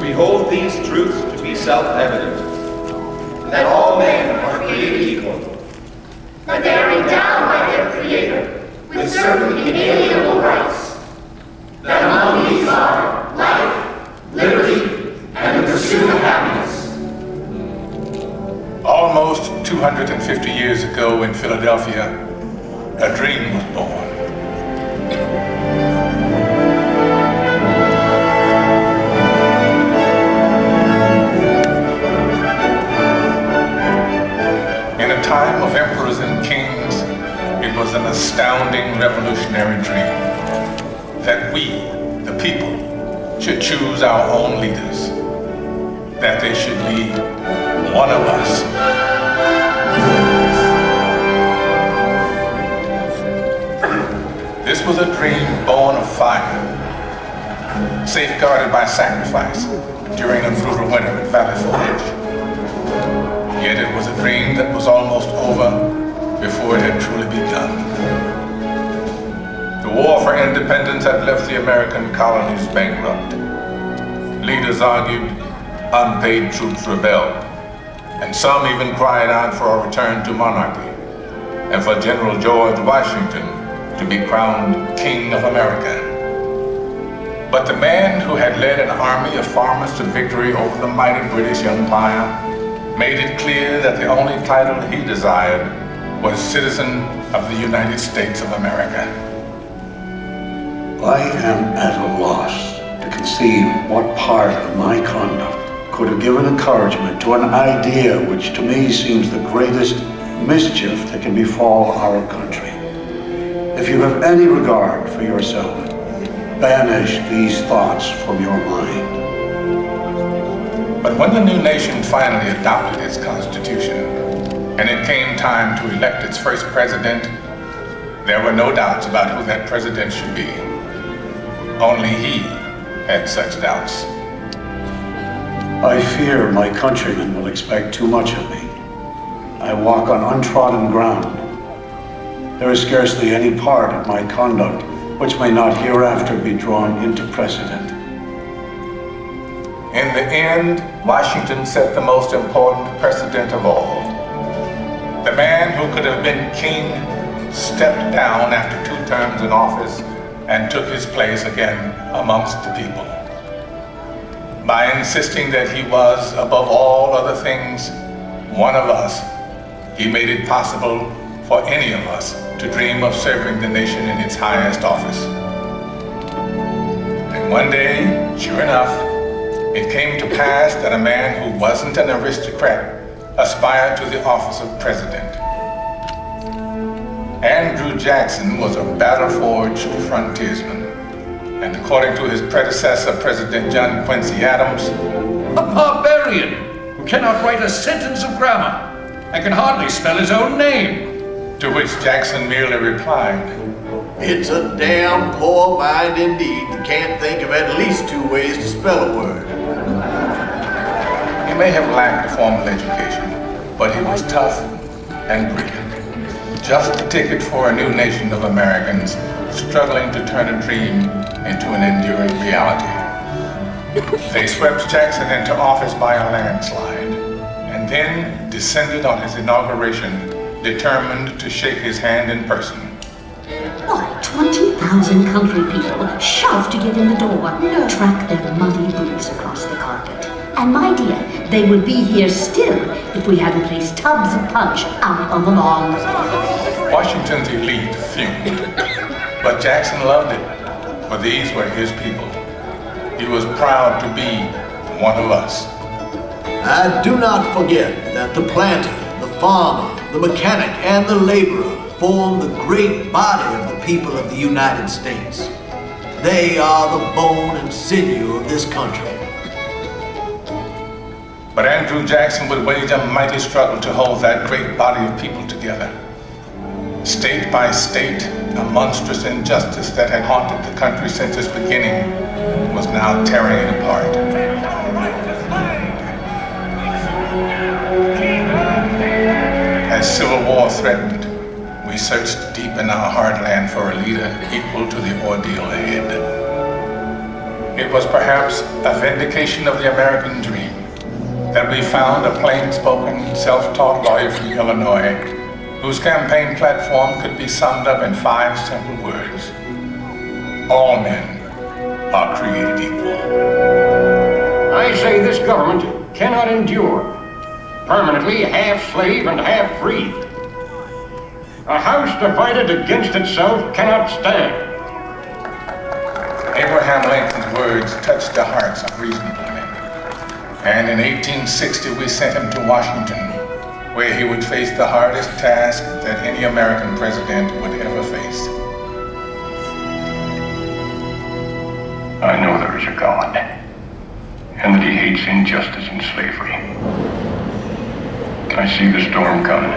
We hold these truths to be self-evident, that all men are created equal, that they are endowed by their Creator with certain inalienable rights, that among these are life, liberty, and the pursuit of happiness. Almost 250 years ago in Philadelphia, a dream was born. In a time of emperors and kings, it was an astounding revolutionary dream that we, the people, should choose our own leaders, that they should be one of us. This was a dream born of fire, safeguarded by sacrifice during a brutal winter at Valley Forge. Yet it was a dream that was almost over before it had truly begun. The war for independence had left the American colonies bankrupt. Leaders argued, unpaid troops rebelled, and some even cried out for a return to monarchy and for General George Washington to be crowned King of America. But the man who had led an army of farmers to victory over the mighty British Empire made it clear that the only title he desired was citizen of the United States of America. I am at a loss to conceive what part of my conduct could have given encouragement to an idea which to me seems the greatest mischief that can befall our country. If you have any regard for yourself, banish these thoughts from your mind. But when the new nation finally adopted its constitution, and it came time to elect its first president, there were no doubts about who that president should be. Only he had such doubts. I fear my countrymen will expect too much of me. I walk on untrodden ground. There is scarcely any part of my conduct which may not hereafter be drawn into precedent. In the end, Washington set the most important precedent of all. The man who could have been king stepped down after 2 terms in office and took his place again amongst the people. By insisting that he was, above all other things, one of us, he made it possible for any of us to dream of serving the nation in its highest office. And one day, sure enough, it came to pass that a man who wasn't an aristocrat aspired to the office of president. Andrew Jackson was a battle-forged frontiersman, and according to his predecessor, President John Quincy Adams, a barbarian who cannot write a sentence of grammar and can hardly spell his own name. To which Jackson merely replied, "It's a damn poor mind indeed that can't think of at least 2 ways to spell a word." He may have lacked a formal education, but he was tough and brilliant. Just the ticket for a new nation of Americans struggling to turn a dream into an enduring reality. They swept Jackson into office by a landslide, and then descended on his inauguration, determined to shake his hand in person. Why, 20,000 country people shoved to get in the door, track their muddy boots across the carpet. And my dear, they would be here still if we hadn't placed tubs of punch out on the lawn. Washington's elite fumed, but Jackson loved it, for these were his people. He was proud to be one of us. I do not forget that the planter, the farmer, the mechanic, and the laborer form the great body of the people of the United States. They are the bone and sinew of this country. But Andrew Jackson would wage a mighty struggle to hold that great body of people together. State by state, a monstrous injustice that had haunted the country since its beginning was now tearing it apart. As civil war threatened, we searched deep in our heartland for a leader equal to the ordeal ahead. It was perhaps a vindication of the American dream that we found a plain-spoken, self-taught lawyer from Illinois whose campaign platform could be summed up in 5 simple words. All men are created equal. I say this government cannot endure, permanently half slave and half free. A house divided against itself cannot stand. Abraham Lincoln's words touched the hearts of reasonable men. And in 1860 we sent him to Washington, where he would face the hardest task that any American president would ever face. I know there is a God, and that he hates injustice and slavery. I see the storm coming.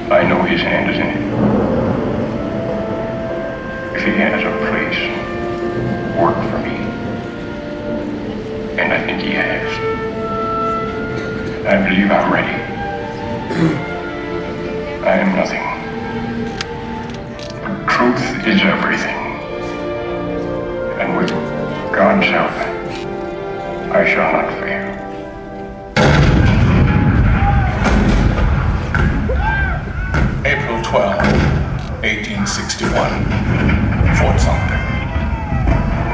I know his hand is in it. If he has a place, work for me. And I think he has. I believe I'm ready. I am nothing. But truth is everything. And with God's help, I shall not fail. April 12, 1861, Fort Sumter.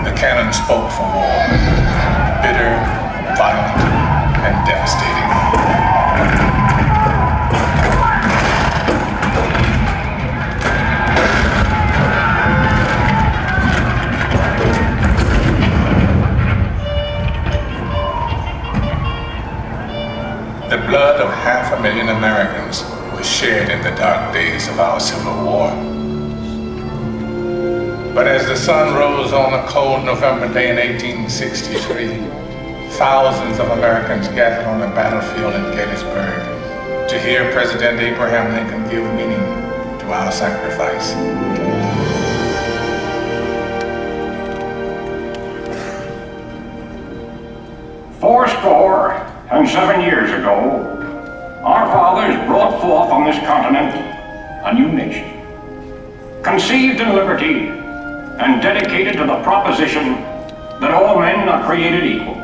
The cannon spoke for war, bitter, violent, and devastating. The blood of 500,000 Americans was shed in the dark days of our Civil War. But as the sun rose on a cold November day in 1863, thousands of Americans gathered on the battlefield in Gettysburg to hear President Abraham Lincoln give meaning to our sacrifice. Fourscore and 7 years ago, our fathers brought forth on this continent a new nation, conceived in liberty and dedicated to the proposition that all men are created equal.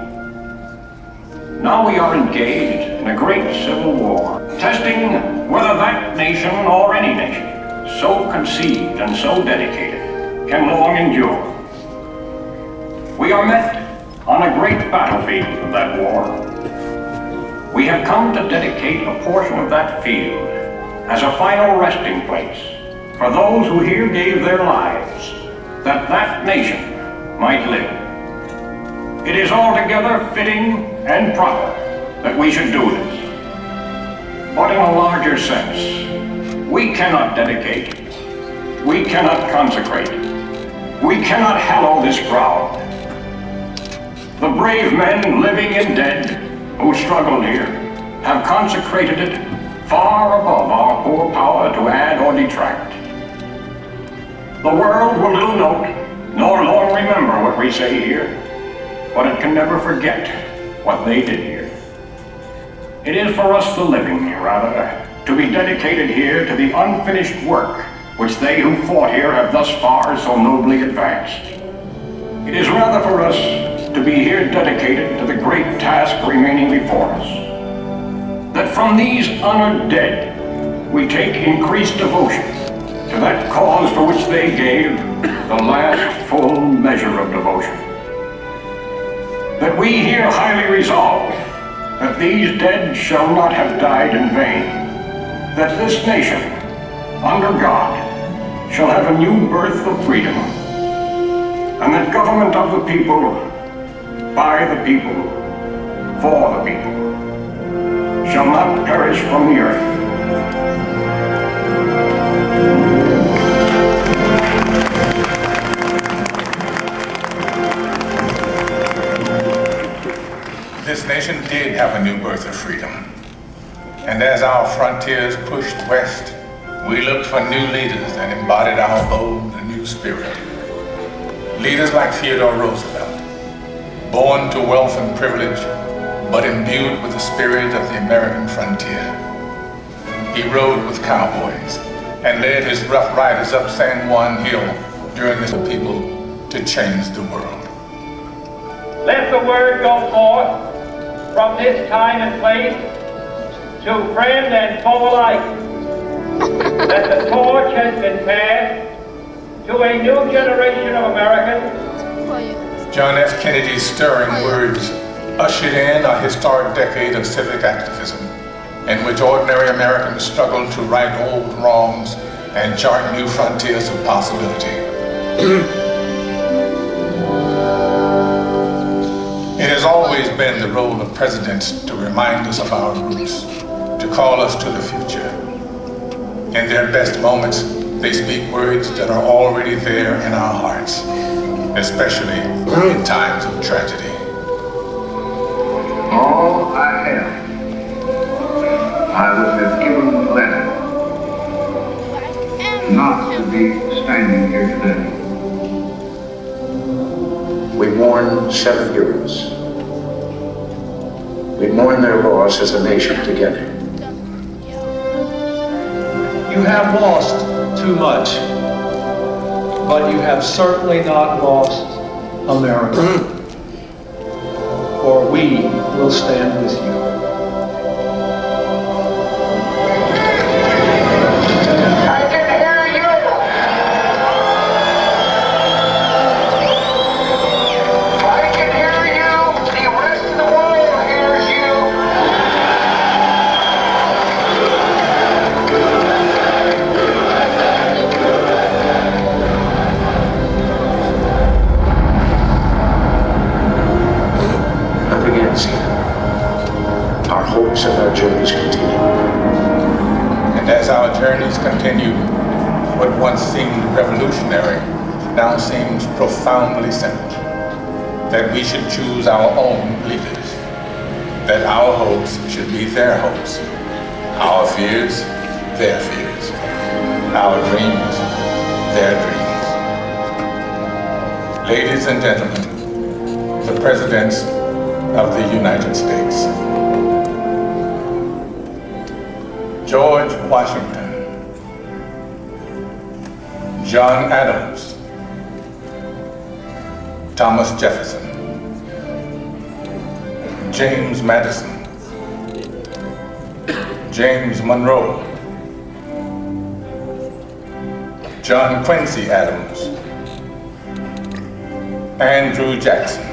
Now we are engaged in a great civil war, testing whether that nation or any nation, so conceived and so dedicated, can long endure. We are met on a great battlefield of that war. We have come to dedicate a portion of that field as a final resting place for those who here gave their lives that that nation might live. It is altogether fitting and proper that we should do this. But in a larger sense, we cannot dedicate, we cannot consecrate, we cannot hallow this ground. The brave men, living and dead, who struggled here, have consecrated it far above our poor power to add or detract. The world will little note, nor long remember what we say here, but it can never forget what they did here. It is for us the living, rather, to be dedicated here to the unfinished work which they who fought here have thus far so nobly advanced. It is rather for us to be here dedicated to the great task remaining before us, that from these honored dead we take increased devotion to that cause for which they gave the last full measure of devotion. That we here highly resolve that these dead shall not have died in vain, that this nation, under God, shall have a new birth of freedom, and that government of the people, by the people, for the people, shall not perish from the earth. This nation did have a new birth of freedom. And as our frontiers pushed west, we looked for new leaders that embodied our bold and new spirit. Leaders like Theodore Roosevelt, born to wealth and privilege, but imbued with the spirit of the American frontier. He rode with cowboys and led his rough riders up San Juan Hill during the people to change the world. Let the word go forth from this time and place to friend and foe alike that the torch has been passed to a new generation of Americans. John F. Kennedy's stirring words ushered in a historic decade of civic activism in which ordinary Americans struggled to right old wrongs and chart new frontiers of possibility. It has always been the role of presidents to remind us of our roots, to call us to the future. In their best moments, they speak words that are already there in our hearts, especially in times of tragedy. All I have, I would have given gladly not to be standing here today. We mourn 7 heroes. We mourn their loss as a nation together. You have lost too much, but you have certainly not lost America. For we will stand with you. Our hopes and our journeys continue. And as our journeys continue, what once seemed revolutionary now seems profoundly simple. That we should choose our own leaders. That our hopes should be their hopes. Our fears, their fears. Our dreams, their dreams. Ladies and gentlemen, the Presidents of the United States. George Washington, John Adams, Thomas Jefferson, James Madison, James Monroe, John Quincy Adams, Andrew Jackson,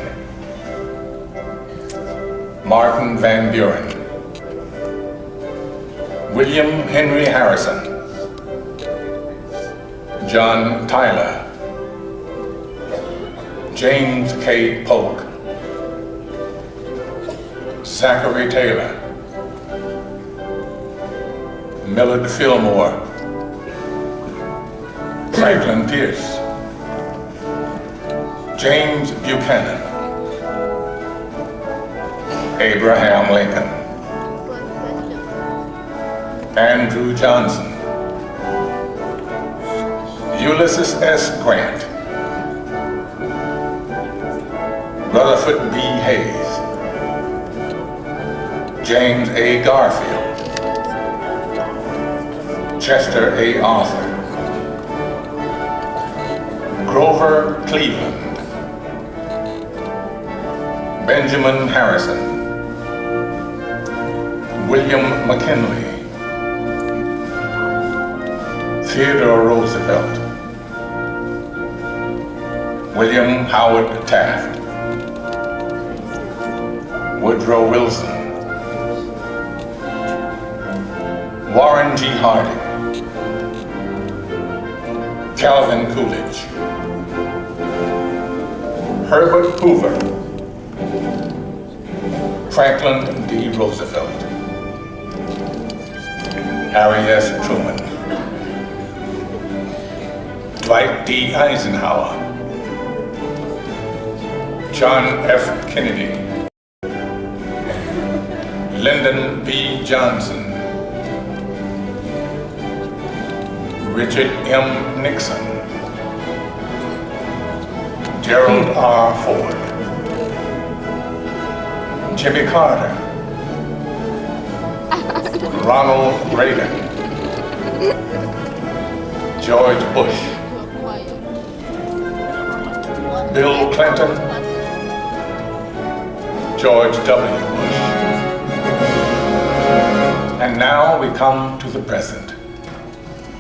Martin Van Buren, William Henry Harrison, John Tyler, James K. Polk, Zachary Taylor, Millard Fillmore, Franklin Pierce, James Buchanan, Abraham Lincoln, Andrew Johnson, Ulysses S. Grant, Rutherford B. Hayes, James A. Garfield, Chester A. Arthur, Grover Cleveland, Benjamin Harrison, William McKinley, Theodore Roosevelt, William Howard Taft, Woodrow Wilson, Warren G. Harding, Calvin Coolidge, Herbert Hoover, Franklin D. Roosevelt, Harry S. Truman, Dwight D. Eisenhower, John F. Kennedy, Lyndon B. Johnson, Richard M. Nixon, Gerald R. Ford, Jimmy Carter, Ronald Reagan, George Bush, Bill Clinton, George W. Bush. And now we come to the present,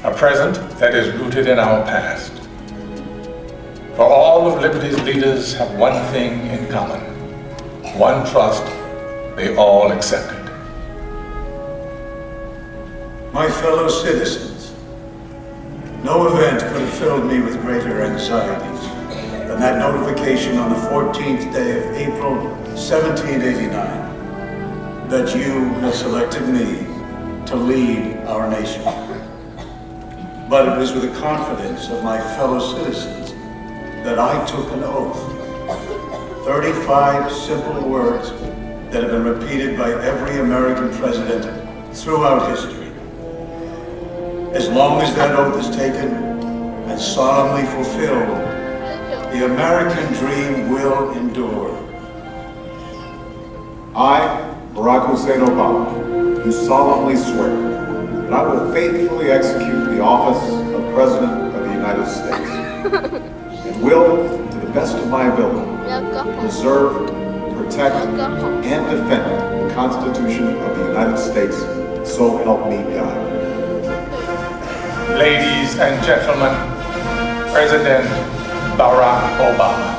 a present that is rooted in our past. For all of liberty's leaders have one thing in common, one trust they all accepted. My fellow citizens, no event could have filled me with greater anxieties than that notification on the 14th day of April, 1789, that you have selected me to lead our nation. But it was with the confidence of my fellow citizens that I took an oath. 35 simple words that have been repeated by every American president throughout history. As long as that oath is taken and solemnly fulfilled, the American dream will endure. I, Barack Hussein Obama, do solemnly swear that I will faithfully execute the office of President of the United States and will, to the best of my ability, preserve, protect, and defend the Constitution of the United States, so help me God. Ladies and gentlemen, President Barack Obama.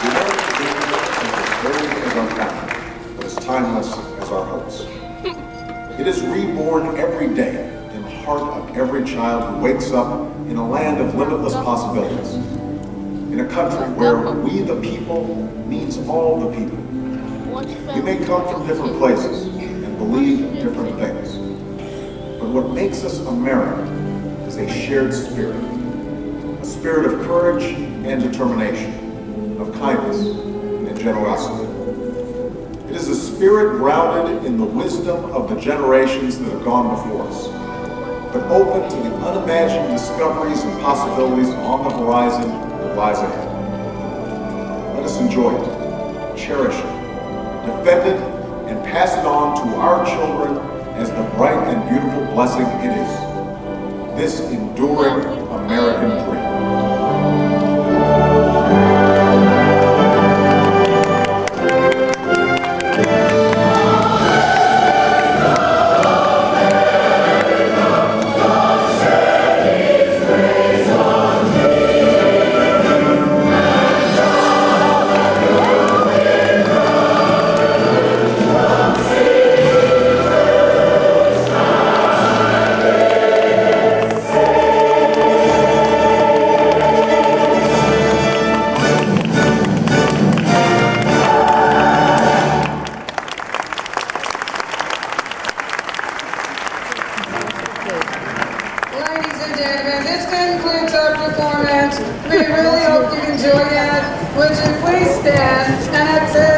The American dream is as brave as our founding, but as timeless as our hopes. It is reborn every day in the heart of every child who wakes up in a land of limitless possibilities. In a country where we the people means all the people. We may come from different places and believe different things. But what makes us American is a shared spirit. A spirit of courage and determination, of kindness and generosity. It is a spirit grounded in the wisdom of the generations that have gone before us, but open to the unimagined discoveries and possibilities on the horizon that lies ahead. Let us enjoy it, cherish it, defend it, and pass it on to our children as the bright and beautiful blessing it is. This enduring American dream. Ladies and gentlemen, this concludes our performance. We really hope you enjoyed it. Would you please stand and accept